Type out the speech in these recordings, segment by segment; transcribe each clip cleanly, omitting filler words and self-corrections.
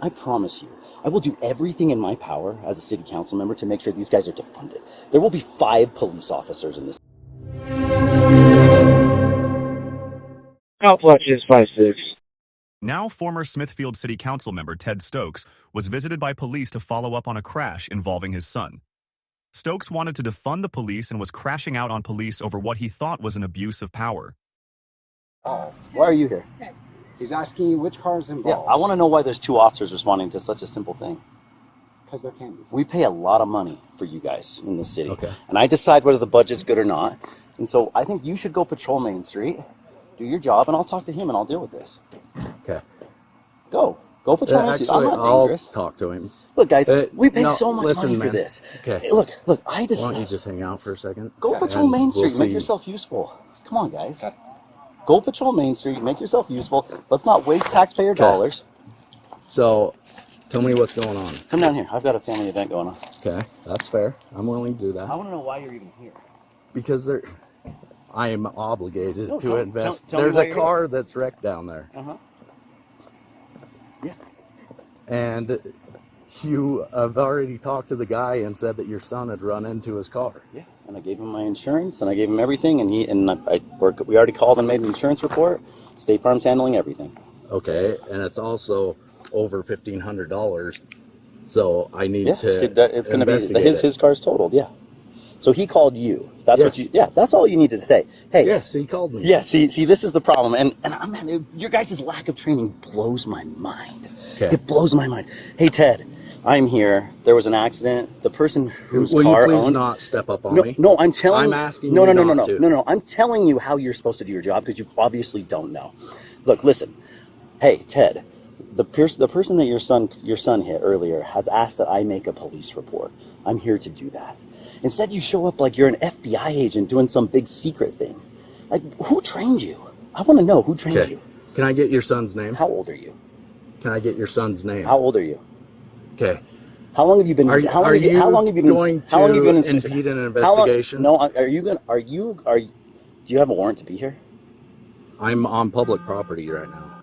I promise you, I will do everything in my power as a city council member to make sure these guys are defunded. There will be 5 police officers in this. Outflashes 5-6. Now former Smithfield City Council member Ted Stokes was visited by police to follow up on a crash involving his son. Stokes wanted to defund the police and was crashing out on police over what he thought was an abuse of power. Oh, why are you here? Ted. He's asking you which car is Yeah, involved. I want to know why there's 2 officers responding to such a simple thing. Because there can be. We pay a lot of money for you guys in the city. Okay. And I decide whether the budget's good or not. And so I think you should go patrol Main Street, do your job, and I'll talk to him and I'll deal with this. Okay. Go patrol Main Street. I'm not dangerous. I'll talk to him. Look, guys, we pay no, so much listen, money man. for this. Okay. Hey, look, I Why decide. don't you just hang out for a second? Go patrol Main Street. We'll Make see. yourself useful. Come on, guys. Go patrol Main Street. Make yourself useful. Let's not waste taxpayer dollars. So, tell me what's going on. Come down here. I've got a family event going on. Okay, that's fair. I'm willing to do that. I want to know why you're even here. Because I am obligated No, to invest. tell me There's why a you're car that's wrecked down there. Uh-huh. Yeah. And you have already talked to the guy and said that your son had run into his car. Yeah, and I gave him my insurance, and I gave him everything, and we already called and made an insurance report. State Farm's handling everything. Okay, and it's also over $1,500, so I need to it's going to be investigate his car's totaled. Yeah, so he called you. That's Yes. what you. Yeah, that's all you needed to say. Hey, Yes, he called me. yeah. See, this is the problem, and your guys' lack of training blows my mind. Okay. It blows my mind. Hey, Ted, I'm here. There was an accident. The person whose Will car you please owned. not step up on No, me? no, I'm telling. I'm asking No, you no, not to. no. I'm telling you how you're supposed to do your job because you obviously don't know. Look, listen. Hey, Ted, the person that your son hit earlier has asked that I make a police report. I'm here to do that. Instead, you show up like you're an FBI agent doing some big secret thing. Like, who trained you? I want to know who trained Okay. you. Can I get your son's name? How old are you? Can I get your son's name? How old are you? Okay. How long have you been? Are how long have you been going how long have you been to in, impede an how long- investigation? No, are you? Do you have a warrant to be here? I'm on public property right now.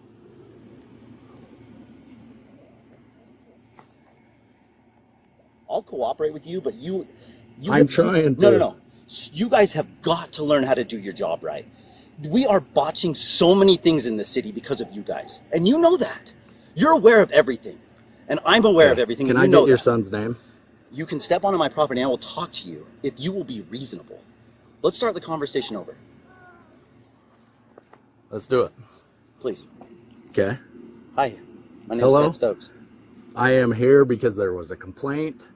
I'll cooperate with you, but you I'm trying to. No. You guys have got to learn how to do your job right. We are botching so many things in the city because of you guys, and you know that. You're aware of everything, and I'm aware of everything. Can and I you know get your that. son's name? You can step onto my property, and I will talk to you if you will be reasonable. Let's start the conversation over, Let's do it. please. Okay. Hi, my name Hello? is Ted Stokes. I am here because there was a complaint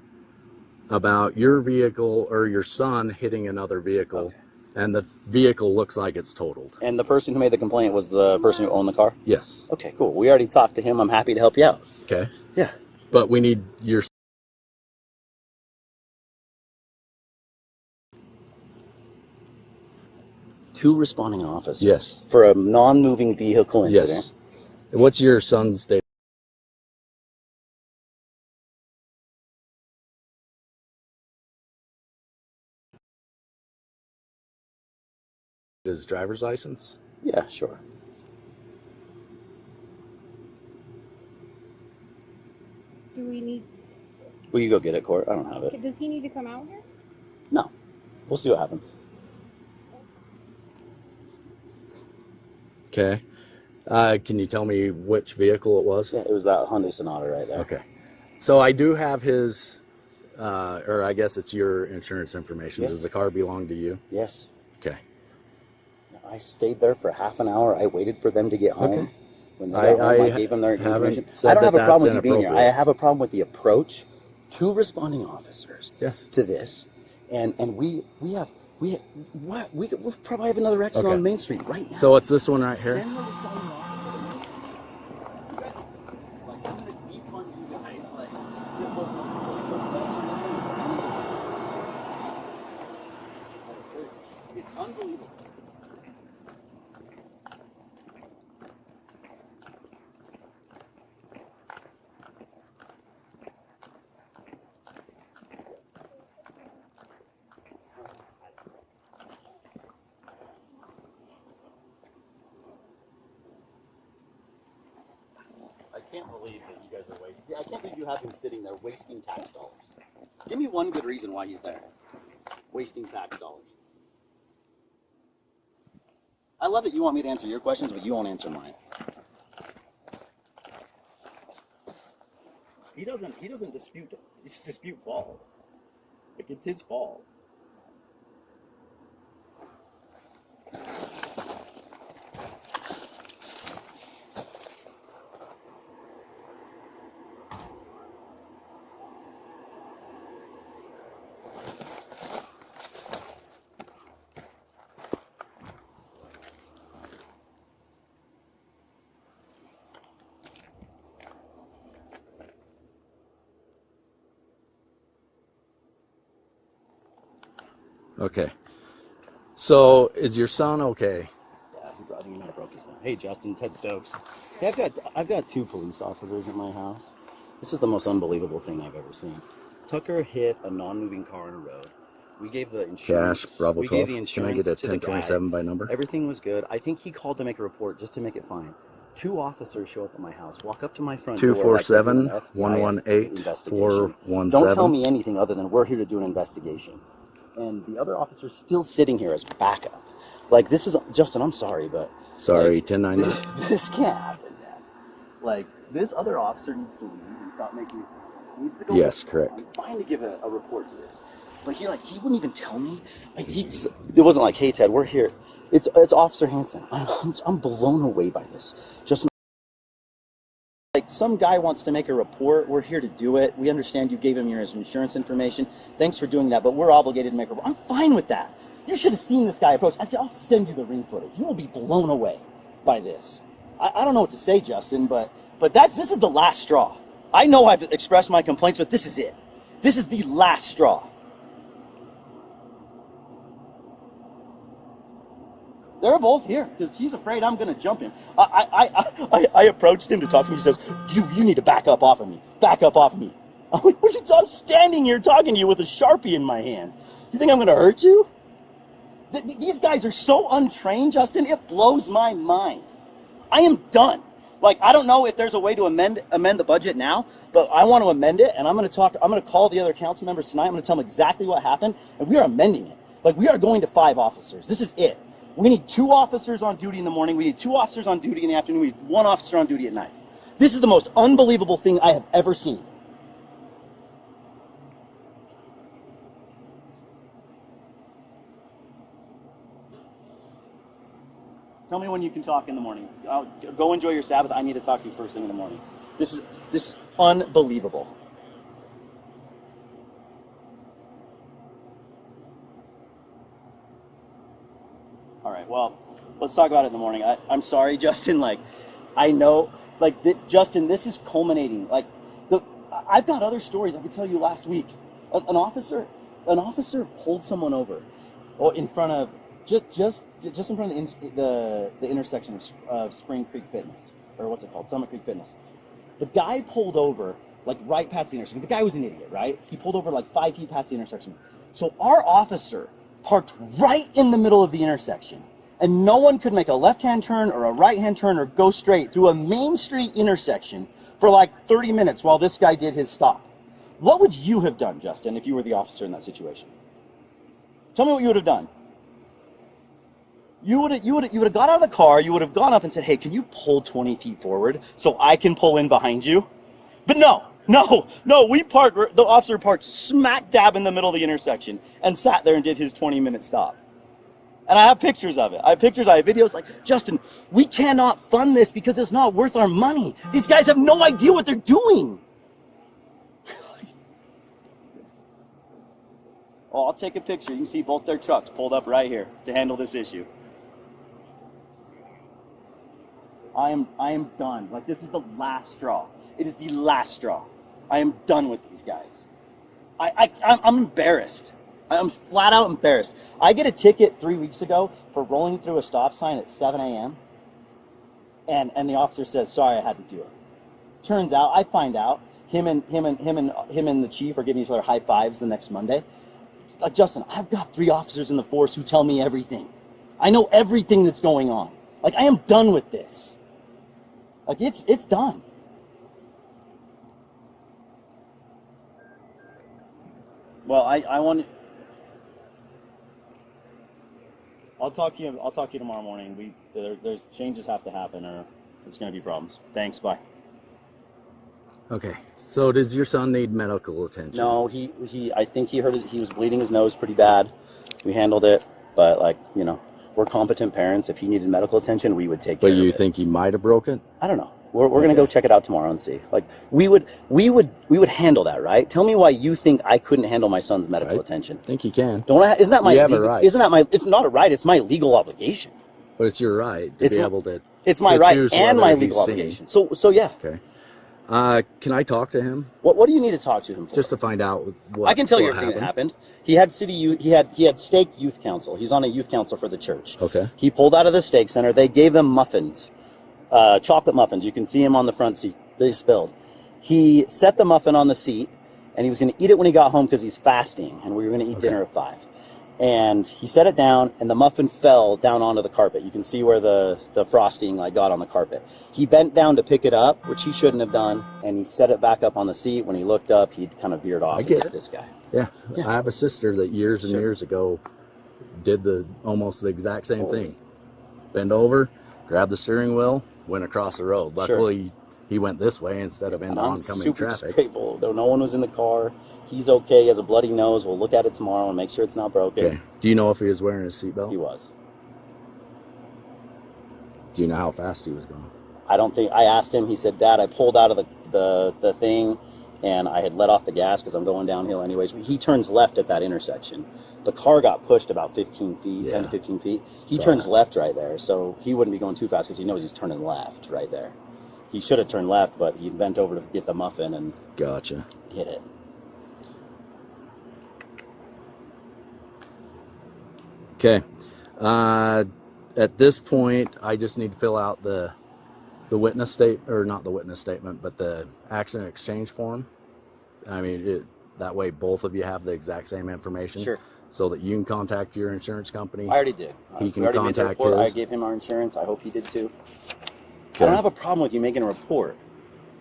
about your vehicle or your son hitting another vehicle, and the vehicle looks like it's totaled. And the person who made the complaint was the person who owned the car? Yes. Okay, cool. We already talked to him. I'm happy to help you out. Okay. Yeah. But we need your. Two responding officers. Yes. For a non-moving vehicle incident. Yes. What's your son's date? His driver's license? Yeah, sure. Do we need? Will you go get it, Court? I don't have it. Does he need to come out here? No. We'll see what happens. Okay. Can you tell me which vehicle it was? Yeah, it was that Hyundai Sonata right there. Okay. So I do have his, or I guess it's your insurance information. Yes. Does the car belong to you? Yes. Okay. I stayed there for half an hour. I waited for them to get home. Okay. When they got home, I gave them their haven't information. said I don't have a that problem that's with you being here. I inappropriate. have a problem with the approach to responding officers Yes. to this. And we probably have another accident Okay. on Main Street right now. So it's this one right here? Send the responding officer. You guys, like, I'm gonna defund you guys. Like, it's unbelievable. I can't believe that you guys are wasting have him sitting there wasting tax dollars? Give me one good reason why he's there. Wasting tax dollars. I love that you want me to answer your questions, but you won't answer mine. He doesn't dispute fault. Like, it's his fault. Okay. So is your son okay? Yeah, I think he might have broke his leg. Hey, Justin, Ted Stokes. Hey, I've got 2 police officers at my house. This is the most unbelievable thing I've ever seen. Tucker hit a non-moving car on a road. We gave the insurance. Cash, Bravo 12. Can I get a to the 1027 guy. by number? Everything was good. I think he called to make a report just to make it fine. 2 officers show up at my house, walk up to my front door. 247-118-417. Don't tell me anything other than we're here to do an investigation. And the other officer's still sitting here as backup. Like, this is, Justin, I'm sorry, but... Sorry, like, 1090. This can't happen, man. Like, this other officer needs to leave and stop making this... Needs to go. Yes, correct. I'm fine to give a report to this. But he wouldn't even tell me. Like, it wasn't like, hey, Ted, we're here. It's Officer Hansen. I'm blown away by this. Justin... Like, some guy wants to make a report. We're here to do it. We understand you gave him your insurance information. Thanks for doing that, but we're obligated to make a report. I'm fine with that. You should have seen this guy approach. Actually, I'll send you the ring footage. You will be blown away by this. I don't know what to say, Justin, but this is the last straw. I know I've expressed my complaints, but this is it. This is the last straw. They're both here because he's afraid I'm going to jump him. I approached him to talk to me. He says, you need to back up off of me. Back up off of me. I'm like, what are you talking? I'm standing here talking to you with a Sharpie in my hand. You think I'm going to hurt you? These guys are so untrained, Justin. It blows my mind. I am done. Like, I don't know if there's a way to amend the budget now, but I want to amend it, and I'm going to call the other council members tonight. I'm going to tell them exactly what happened, and we are amending it. Like, we are going to 5 officers. This is it. We need 2 officers on duty in the morning. We need 2 officers on duty in the afternoon. We need 1 officer on duty at night. This is the most unbelievable thing I have ever seen. Tell me when you can talk in the morning. Go enjoy your Sabbath. I need to talk to you first thing in the morning. This is unbelievable. All right, well, let's talk about it in the morning. I'm sorry, Justin. Like, I know, like, Justin, this is culminating. Like, I've got other stories I could tell you last week. An officer pulled someone over, or in front of just in front of the intersection of Spring Creek Fitness, or what's it called, Summit Creek Fitness. The guy pulled over like right past the intersection. The guy was an idiot, right? He pulled over like 5 feet past the intersection. So our officer parked right in the middle of the intersection, and no one could make a left-hand turn or a right-hand turn or go straight through a main street intersection for like 30 minutes while this guy did his stop. What would you have done, Justin, if you were the officer in that situation? Tell me what you would have done. You would have got out of the car, you would have gone up and said, hey, can you pull 20 feet forward so I can pull in behind you? But no, the officer parked smack dab in the middle of the intersection and sat there and did his 20-minute stop. And I have pictures of it. I have videos. Like, Justin, we cannot fund this because it's not worth our money. These guys have no idea what they're doing. Oh, I'll take a picture. You can see both their trucks pulled up right here to handle this issue. I am done. Like, this is the last straw. It is the last straw. I am done with these guys. I'm embarrassed. I'm flat out embarrassed. I get a ticket 3 weeks ago for rolling through a stop sign at 7 a.m. And the officer says, sorry, I had to do it. Turns out, I find out, him and the chief are giving each other high fives the next Monday. Like, Justin, I've got 3 officers in the force who tell me everything. I know everything that's going on. Like, I am done with this. Like, it's done. Well, I want. I'll talk to you. I'll talk to you tomorrow morning. There's changes have to happen, or there's going to be problems. Thanks. Bye. Okay. So does your son need medical attention? No, I think he was bleeding his nose pretty bad. We handled it, but like, you know, we're competent parents. If he needed medical attention, we would take care of it. But you think he might have broke it? I don't know. We're going to go check it out tomorrow and see. Like, we would handle that, right? Tell me why you think I couldn't handle my son's medical attention. I think you can. Don't I? Isn't that my? You have a right. Isn't that my? It's not a right. It's my legal obligation. But it's your right to be able to. It's my right and my legal obligation. So yeah. Okay. Can I talk to him? What do you need to talk to him for? Just to find out what I can tell you what everything that happened. He had he had stake youth council. He's on a youth council for the church. Okay. He pulled out of the stake center. They gave them muffins, chocolate muffins. You can see him on the front seat. They spilled. He set the muffin on the seat, and he was going to eat it when he got home because he's fasting, and we were going to eat dinner at 5. And he set it down, and the muffin fell down onto the carpet. You can see where the frosting like got on the carpet. He bent down to pick it up, which he shouldn't have done, and he set it back up on the seat. When he looked up, he'd kind of veered off. I get it. This guy. Yeah. I have a sister that years and years ago did almost the exact same thing. Bend over, grab the steering wheel, went across the road. Luckily, he went this way instead of into oncoming traffic. Grateful. Though no one was in the car. He's okay. He has a bloody nose. We'll look at it tomorrow and make sure it's not broken. Okay. Do you know if he was wearing his seatbelt? He was. Do you know how fast he was going? I don't think. I asked him. He said, "Dad, I pulled out of the thing, and I had let off the gas because I'm going downhill anyways." He turns left at that intersection. The car got pushed about 15 feet, 10 to 15 feet. He turns left right there, so he wouldn't be going too fast because he knows he's turning left right there. He should have turned left, but he bent over to get the muffin and Gotcha. hit it. Okay. At this point, I just need to fill out the witness statement, or not the witness statement, but the accident exchange form. I mean, that way both of you have the exact same information. Sure. So that you can contact your insurance company. I already did. He can already made the contact report. his. I gave him our insurance. I hope he did too. Okay. I don't have a problem with you making a report.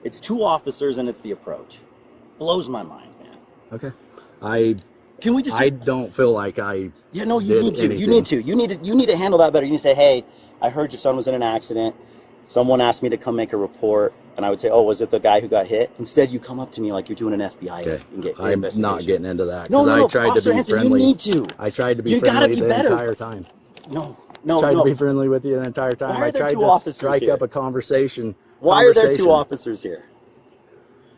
It's 2 officers and it's the approach. Blows my mind, man. Okay. Can we just? I don't feel like I. Yeah, no, you need to. You need to. You need to handle that better. You need to say, "Hey, I heard your son was in an accident. Someone asked me to come make a report," and I would say, "Oh, was it the guy who got hit?" Instead, you come up to me like you're doing an FBI and get I'm investigation. not getting into that No, because I tried Officer to be Hanson, friendly. You need to. I tried to be You gotta friendly be the better. entire time. No. Tried to be friendly with you the entire time. Why are I there tried 2 to officers strike here? up a conversation. Why are there 2 officers here?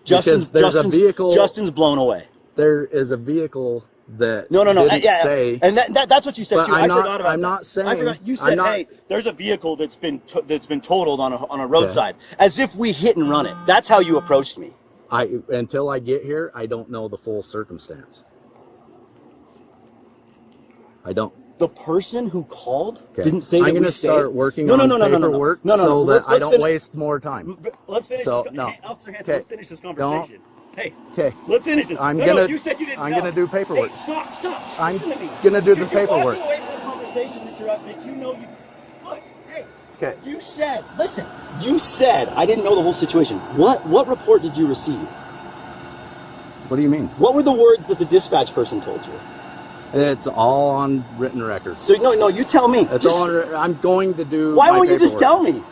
Because there's a vehicle. Justin's blown away. There is a vehicle that No. didn't Yeah, say. and that's what you said But too. I'm I not- forgot about I'm that. not saying- I forgot. You I'm said, not- "Hey, there's a vehicle that's been totaled on a roadside," as if we hit and run it. That's how you approached me. Until I get here, I don't know the full circumstance. I don't. The person who called didn't say that I'm we going to stayed. start working on paperwork so that I don't waste more time. Let's finish So, this. no. Hey, Officer Hanson, let's finish this conversation. Hey, Okay. let's finish this. I'm No, gonna- you said you didn't I'm know. gonna do paperwork. Hey, stop. Just I'm listen to me. gonna do the You're paperwork. walking away from the conversation that you know you. Look, hey. Okay. You said, listen. You said I didn't know the whole situation. What report did you receive? What do you mean? What were the words that the dispatch person told you? It's all on written records. So no, you tell me. It's all on, I'm going to do. Why my won't you just paperwork. tell me?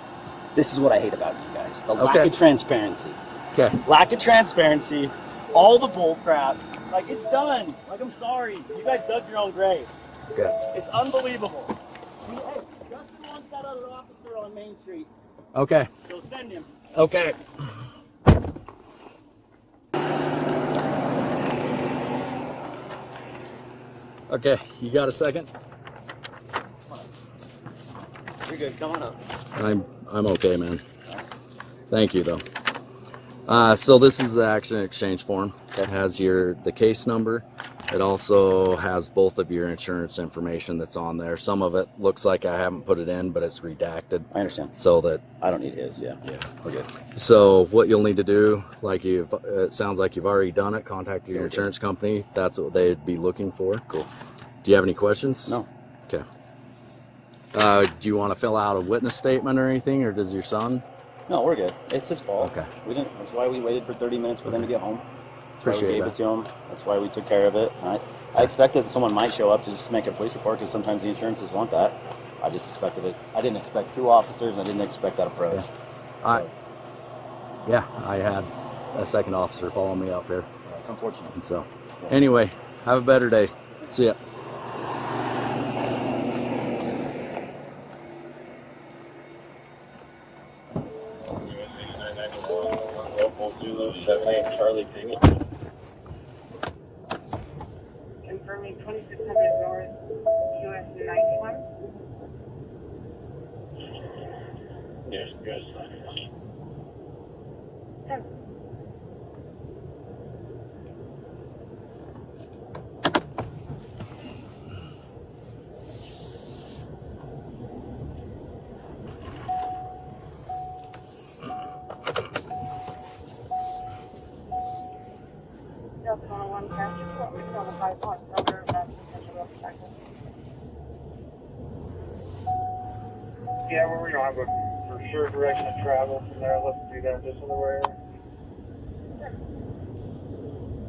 This is what I hate about you guys: the lack Okay. of transparency. Okay. Lack of transparency. All the bull crap. Like, it's done. Like, I'm sorry. You guys dug your own grave. Okay. It's unbelievable. Hey, Justin wants that other officer on Main Street. Okay. So send him. Okay. Okay. You got a second? You're good. Come on up. I'm okay, man. Thank you, though. So this is the accident exchange form. It has the case number. It also has both of your insurance information that's on there. Some of it looks like I haven't put it in, but it's redacted. I understand. So that I don't need his. Yeah. We're good. So what you'll need to do, it sounds like you've already done it. Contact your insurance company. That's what they'd be looking for. Cool. Do you have any questions? No. Okay. Do you want to fill out a witness statement or anything, or does your son? No, we're good. It's his fault. Okay. We didn't. That's why we waited for 30 minutes for them to get home. That's why we Appreciate gave that. it to him. That's why we took care of it. I expected that someone might show up just to make a police report because sometimes the insurances want that. I just expected it. I didn't expect 2 officers. I didn't expect that approach. I had a second officer follow me up here. It's unfortunate. And so, anyway, have a better day. See ya. Charlie Payment. Confirming 2600 North, US 91. Yes, yes. Delta 101 Crash Report, we on the 5 1, number of potential obstacle. Yeah, we don't have a for sure direction of travel from there. Let's do that this other way. Sure.